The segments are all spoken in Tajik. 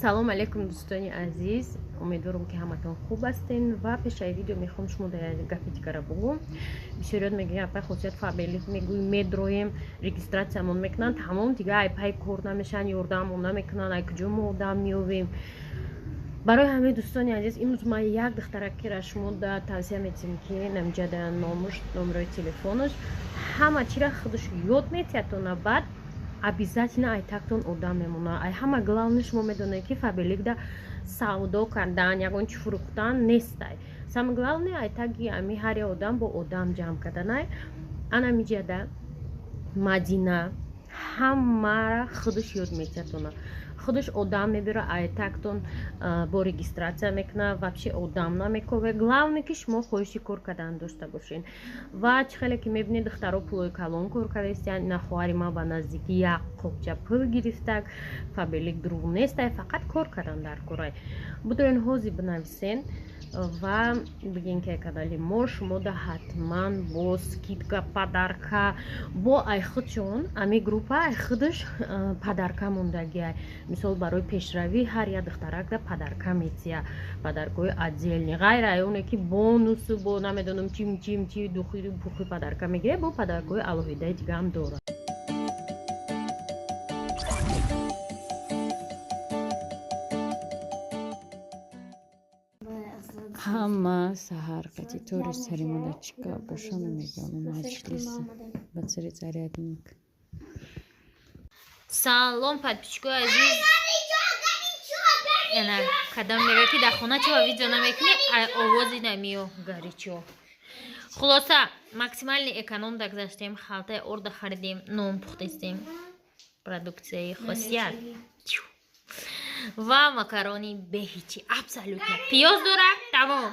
салом алейкум дӯстони азиз, умедворам ки ҳаматон хуб ҳастин ва пешаи видео мехоҳам шумо дар гапи дигара бигӯям. Бисёриёт мегӯянд айпай хусусият фабелик мегӯем медроем, регистратсиямон мекунанд, тамом дига айпай кор намешаванд, ёрдаммон намекунанд, ай куҷо мо одам меёвем. барои ҳамаи дӯстони азиз имрӯз ман як духтаракира шумо да тавсия метиҳем ки намҷада номерои телефонаш ҳама чира худаш ёд метиҳад баъд обязательно ай тактон одам мемонад. Ай ҳама главне шумо медонед ки фабелик да савдо кардан ягон чи фурӯхтан нестай. Сама главне ай таги ами ҳари одам бо одам ҷамъ карданай. Ана миҷада Мадина ҳамара худаш ёд метиҳад. Худаш одам мебира, айтактон бо регистратсия мекуна, вообще одам намекове. Главне ки шумо хоҳиши кор кардан дошта бошен. Ва чӣ хеле ки мебинед духтаро пулои калон кор кардастиянд, ина хоҳари ман ба наздики як қопча пул гирифтак, фабелик дурӯғ нестай, фақат кор кардан дар корай. Бидорен ҳозир бинависен ва бигин ки канали мо шумо да ҳатман бо скидка падарка бо ай худшон ами группа ай худаш падарка мондагиай. Мисол барои пешравӣ ҳар як духтарак да падарка метия, падаркои отдельни ғайр аёне ки бонусу бо намедонам чим духи пухи падарка мегирад, бо падаркои алоҳидаи дига ҳам дорад. ҳама саҳар катитори сари мадачка бошам мегам маҷлис ба цари зарядник. Салом подписчикои азиз. Яна кадам мега ки дар хона чӣ видео намекунӣ, овози намиё гаричо. Хулоса максимальни эконом дагзаштем, халтаи орда харидем, нон пухтастем. Продукцияи хосият. Ва макарони беҳичи абсолютно пиёз дора тамом.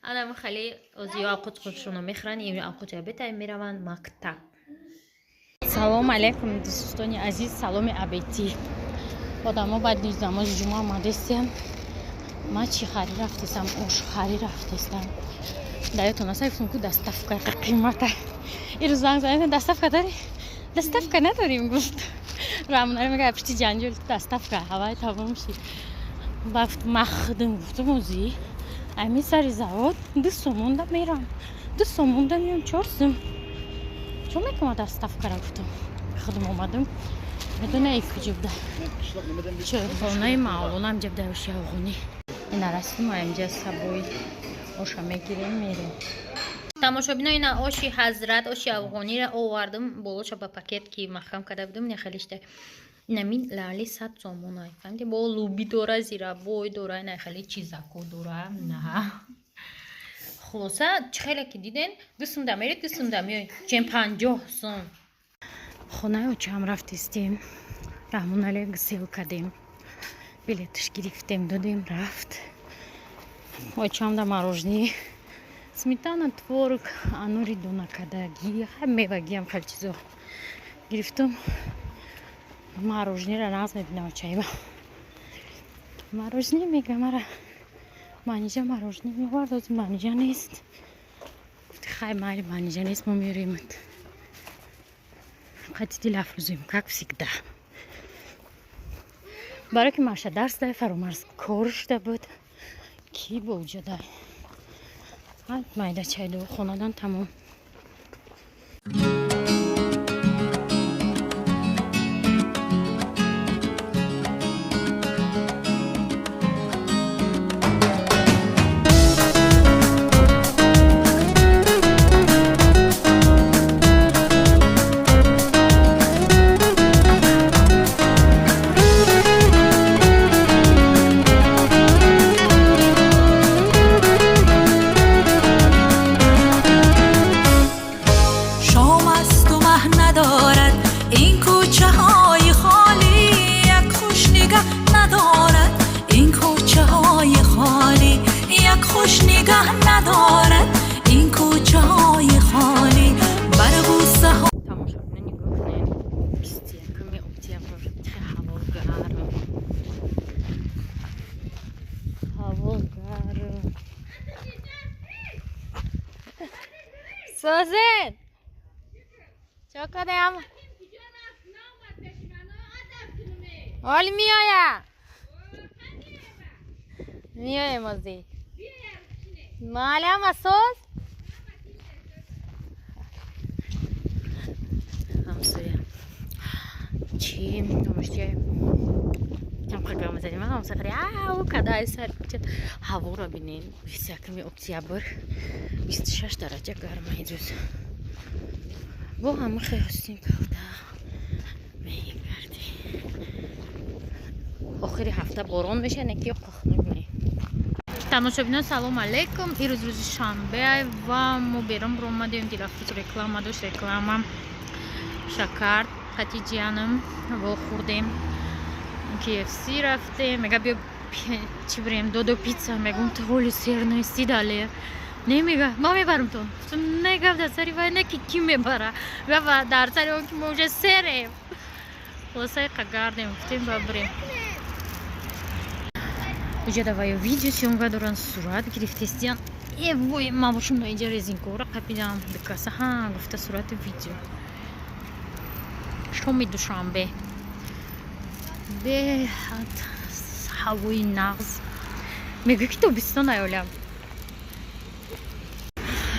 Адам хали озиё авқот худшуно мехӯранд, имро авқоти обедай мераванд мактаб. Салом алейкум дӯстони азиз, саломи абетӣ. Одамо баъд намози ҷумъа омадастем. Ман чӣ хари рафтастам, ош хари рафтастам. Даётон аст гуфтам ку доставка қимата. Ирӯз занг занед доставка дорӣ? Доставка надорим гуфт. Рамонара мега пишти ҷанҷол доставка ҳавай тамом шид. Бафт махдум гуфтам ози ами сари завод 2 сум монда мерам. 2 сум монда меям 4 сум. Чо мекума доставкара гуфтам. Худум омадам. Медонае куҷо буда. Чойхонаи Мавлонам ҷабда оши афғонӣ. Ина расим амҷа сабои оша мегирем мерем. тамошобино ина оши ҳазрат оши афғониро овардам болоша ба пакет ки маҳкам карда будам нехалишта. Инамин лали 100 сомонай. Фамиди бо луби дора, зирабой дора, ина хали чизако дора. На. Хулоса чӣ хеле ки диден 2 сум да мерид, 2 сум да меои. Чем 50 сум. Хонаи очам рафтистем. Раҳмонале гсел кардем. Билеташ гирифтем, додем рафт. Очам да мороженое. Сметана, творог, анури донакадаги, мевагиам хел чизо гирифтам. Мороженое нағз мебинам чайба. Мороженое мегам ара. Манижа мороженое мевард, ози манижа нест. Гуфти хай майли манижа нест, мо меоремад. Қати дил афрӯзем, как всегда. барои ки маша дарс дай фаромарз кор шуда буд. Ки боҷадай. Майда чайду хонадан тамом. Sozin! Cho'qadam. Olmiyor. میایم ازی مالم اساس همسایه چی دوشتی کم خرگام زدیم هم سفری او کدای سر هوا را بینین 21 اکتبر 26 درجه گرمه ایروز با همه خیلی هستیم که میگردی آخری هفته باران میشه نکی قخنک می тамошобинон салом алейкум ирӯз рӯзи шанбе ва мо берун омадем дилафрӯз реклама дошт реклама шакар хатиҷиянам ва хӯрдем KFC рафтем мега биё чӣ бирем додо пицца мегум толи серной 30 доллар немега ма мебарам то негав дар сари вай неки ки мебара гава дар сари он ки мо уже серем хулосаи қагардем гуфтем ба бирем уже давай видео съемка доран сурат гирифтестиян вой ман бошум инҷа резинкора қапидам бикаса ҳа гуфта сурати видео шоми душанбе беҳад ҳавои нағз мегӯ ки тобистон аёлям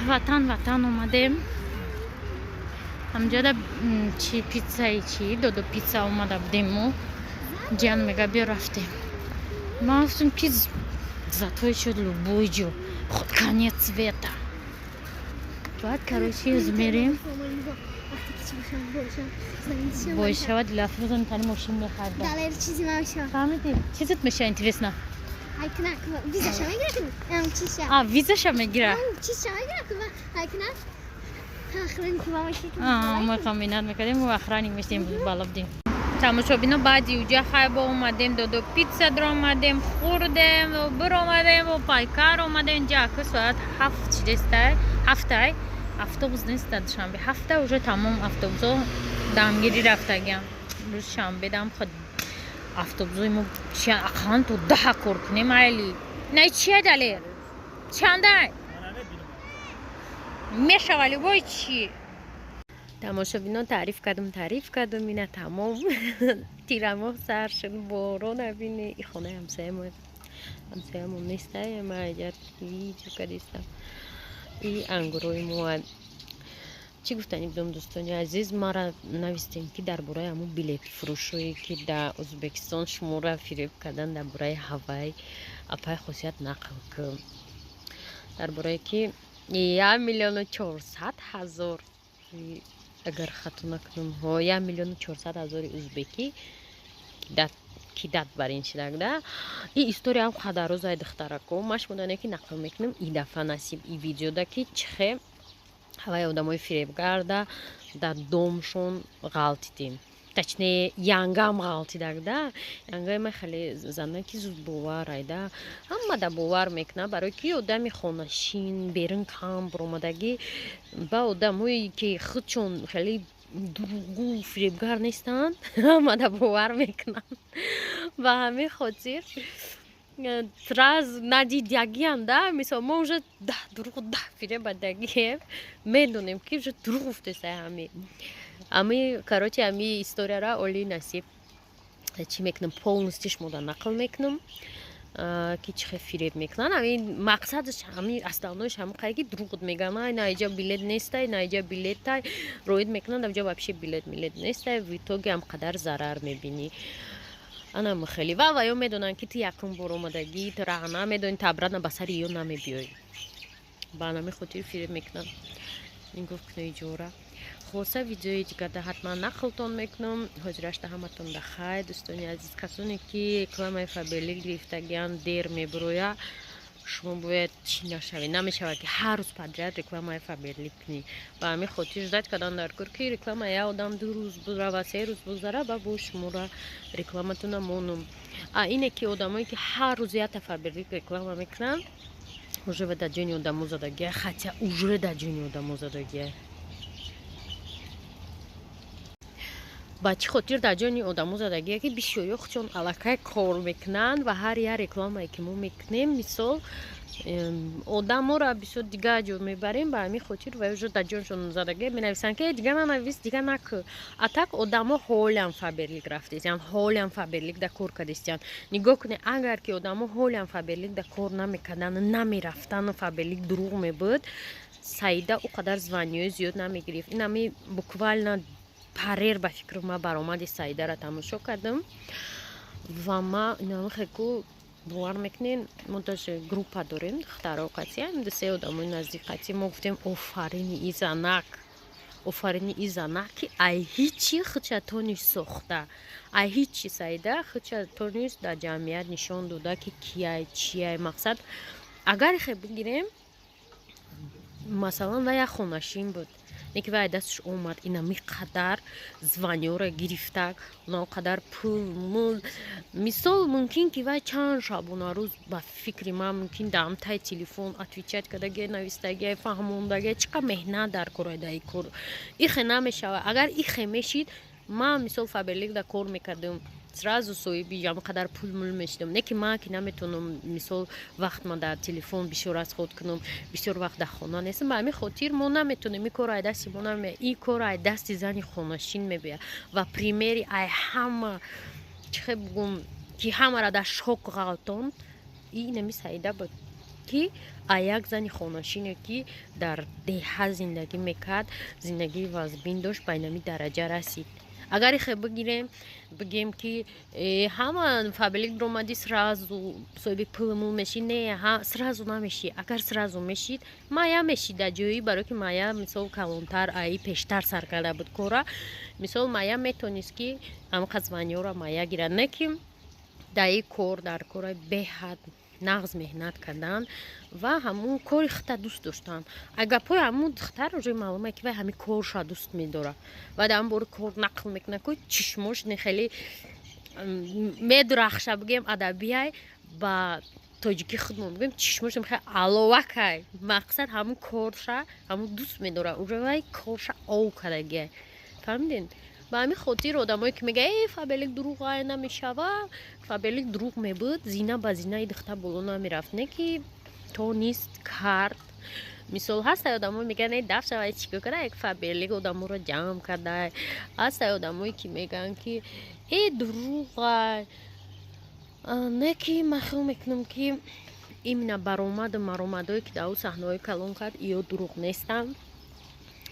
ватан омадем ҳамҷода чи пиццаи чи додо пицца омада будем мо ҷан мега биё рафтем ман гуфтам ки затои шуд любой ҷо худ конец света баъд короче мерем бошава дилафрӯзам тани мошин мехардам Далер чизи маша. фаҳмидӣ чизит меша интересно Айкна визаша мегирад. Чиша. визаша мегира Чиша мегирад. Айкна. Ахрин кувамаши. мо комбинат мекардем ва ахрани мештем бала будем тамошобино баъди уҷа хайбо омадем додо пицца дромадем хӯрдем биромадем ва пайкар омадем ҷаку соат 7 чидестай ҳафтай автобус неста душанбе ҳафта уже тамом автобусо дамгирӣ рафтагиам рӯз шанбе дам худ автобусои мо ақалан то 10 кор кунем айли най чия далер чандай мешава любой чи тамошобинон таъриф кардум ина тамом тирамоҳ сар шуд борон абине и хонаи ҳамсоямон нестай ма иҷа видео кардистам и ангурои моа чӣ гуфтани будам дӯстони азиз мара навистем ки дар бораи ҳамун билетфурӯшое ки дар ӯзбекистон шуморо фиреб кардан дар бораи ҳавай апай хосият нақл ки дар борае ки 1,400,000 агар хато накунам 1,400,000 ӯзбекӣ ки дат бар ин шидагда и историяам хадарозай духтарако машмудане ки нақл мекунам и дафъа насиб и видеода ки чихе ҳавай одамои фиребгарда дар домшон ғалтидем точнее янгам ғалтидагда янгаи ман хеле зана ки зудбоварайда ҳамада бовар мекунад барои ки одами хонашин берун кам биромадагӣ ба одамое ки худшон хеле дуругу фиребгар нестанд ҳамада бовар мекунанд ба ҳамин хотир раз надидягианда мисол мо уже дуруғ фиребадагием медонем ки уже дуруғ гуфтесай ҳами короче ҳами историяра оли насиб чӣ мекунам полностью шумода нақл мекунам ки чихе фиреб мекунанд ҳамин мақсадаш ҳами основноиш ҳамин қай ки дуруғ мегӯянд ай на иҷа билет нестай на иҷа билетай роид мекунанд авҷа вообще билет нестай в итоге ҳамқадар зарар мебинӣ ана махели ва ё медонанд ки ту якум бор омадагӣ ту рағна медонӣ табрана ба сари ё намебиёӣ ба ҳамин хотир фиреб мекунанд ин гуфт кунои ҷора хулоса видеои дигарда ҳатман нақлтон мекунам ҳозирашта ҳаматон дахай дӯстони азиз касоне ки рекламаи фабели гирифтагиан дер мебироя шумо бояд чӣ нашавед намешавад ки ҳар рӯз подряд рекламаи фабели кунӣ ба ҳамин хотир ждать кардан дар кор ки реклама я одам 2 рӯз бурава 3 рӯз бузара ба бо шумора рекламатона монум ине ки одамое ки ҳар рӯз ята фабели реклама мекунанд уже ва дар ҷони одамо задагия хотя уже дар ҷони одамо задагия ба чӣ хотир дар ҷони одамо задагие ки бисёриё худшон аллакай кор мекунанд ва ҳар як рекламае ки мо мекунем мисол одаморо бисёр дигар ҷо мебарем ба ҳамин хотир ва уже дар ҷоншон задагие менависанд ки дигар нанавис дигар накӯ а так одамо ҳолиам фаберлик рафтестиянд ҳолиам фаберлик да кор кардестиянд нигоҳ кунед агар ки одамо ҳолиам фаберлик да кор намекардану намерафтану фаберлик дурӯғ мебуд саида ӯ қадар званиёи зиёд намегирифт ин ҳами буквально парер ба фикри ма баромади саидаро тамошо кардам ва ма инамихеку бовар мекунем мо даже группа дорем духтаро қатия се одамои наздиқати мо гуфтем офарини и занак ки ай ҳичи худша тониш сохта ай ҳичи саида худша тониш дар ҷамъият нишон дода ки кияй чияй мақсад агар хе бигирем масалан ва як хонашин буд не ки вай дасташ омад инами қадар званиёро гирифта уна қадар пул мул мисол мумкин ки вай чанд шабона рӯз ба фикри ман мумкин дамтай телефон отвечать кардагие навистагие фаҳмондагие чӣ қа меҳнат дар корадаи кор ихе намешава агар ихе мешид ман мисол фаберлик да кор мекардам сразу соҳиби ям қадар пул мул мешидам не ки ман ки наметонам мисол вақт ман дар телефон бисёр расход кунам бисёр вақт дар хона нестам ба ҳамин хотир мо наметонем ин кор ай дасти мо намея ин кор ай дасти зани хонашин мебия ва примери ай ҳама чихе бугум ки ҳамаро дар шок ғалтонд инами саида буд ки ай як зани хонашине ки дар деҳа зиндагӣ мекард зиндагии вазбин дошт ба инами дараҷа расид агар ихе бигем ки ҳама фаберлик биромадӣ сразу соҳиби пулмул мешид не сразу намешид агар сразу мешид мая мешид дар ҷои барои ки мая мисол калонтар аи пештар сар карда буд кора мисол мая метонист ки ҳамақа званиёро мая гирад не ки дар ин кор дар кора беҳад нағз меҳнат кардан ва ҳамун кори худта дӯст доштан агапои ҳамун духтар уже маълуме ки вай ҳамин корша дӯст медора ва дар ҳамун бори кор нақл мекунад ки чишмош не хеле медурахша бигем адабияй ба тоҷики худмон бигем чишмош хеле аловакай мақсад ҳамун корша ҳамун дӯст медора уже вай корша ов кардагия фаҳмиден ба ҳамин хотир одамое ки мега фаберлик дурӯғ ай намешава фаберлик дурӯғ мебуд зина ба зинаи духта боло намерафт не ки то нист кард мисол ҳастай одамое меган дафшава чико када як фаберлик одаморо ҷамъ карда ҳастай одамое ки меган ки дурӯғ ай не ки ман хел мекунам ки именно маромадое ки дар ӯ саҳнаҳои калон кард ё дурӯғ нестанд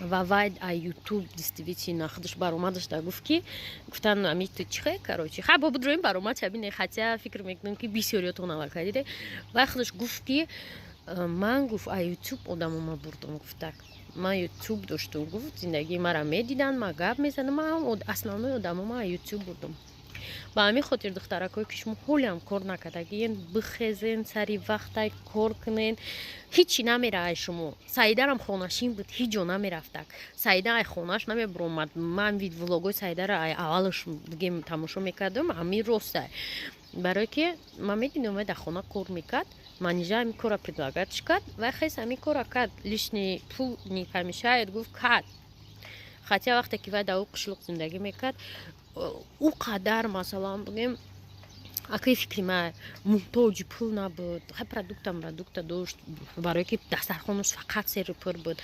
ва вай ай ютуб действительно худаш баромадаш да гуфт ки гуфтан ами ту чихе короче ха бо будроим баромад шабине хотя фикр мекунам ки бисёриётон аллакай диде вай худаш гуфт ки ман гуфт ай ютуб одамома бурдам гуфт так ман ютуб доштам гуфт зиндагии мара медидан ман гап мезанам ман основной одамома ай ютуб бурдам ба ҳамин хотир духтаракое ки шумо ҳолиам кор накардагиен бихезен сари вақтай кор кунен ҳичи намераай шумо саидарам хонашин буд ҳиҷ ҷо намерафтак саида ай хонаш намебиромад ман влогои саидаро ай аввалаш бигем тамошо мекардам ҳамин ростай барое ки ман медидам вай дар хона кор мекард манижа ҳамин корро предлагатш кард вай хес ҳамин корро кард лишни пул не помешает гуфт кард хотя вақте ки вай дар ӯ қишлуқ зиндагӣ мекард ӯ қадар масалан бигем акаи фикри ма муҳтоҷи пул набуд продукта дошт барое ки дастархонаш фақат серупур буд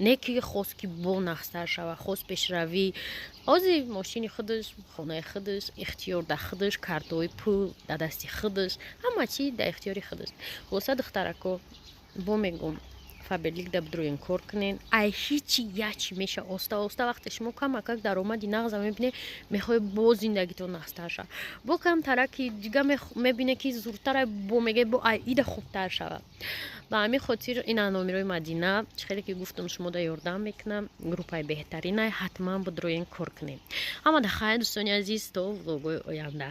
не ки хост ки бонахстар шава хост пешравӣ ҳозир мошини худаш хонаи худаш ихтиёр дар худаш картҳои пул дар дасти худаш ҳама чи дар ихтиёри худаш хулоса духтарако бо мегӯм фаберлик да бидроен кор кунен ай ҳичи ячи меша оста вақте шумо камакак даромади нағза мебине мехоҳед бо зиндагитон нағзтар шава бо камтара ки дига мебине ки зуртара бо меге бо ай ида хубтар шава ба ҳамин хотир ина номерои Мадина чихеле ки гуфтам шумо да ёрдам мекунам группаи беҳтаринай ҳатман бидроен кор кунем ҳама да хайр дӯстони азиз то влогои оянда.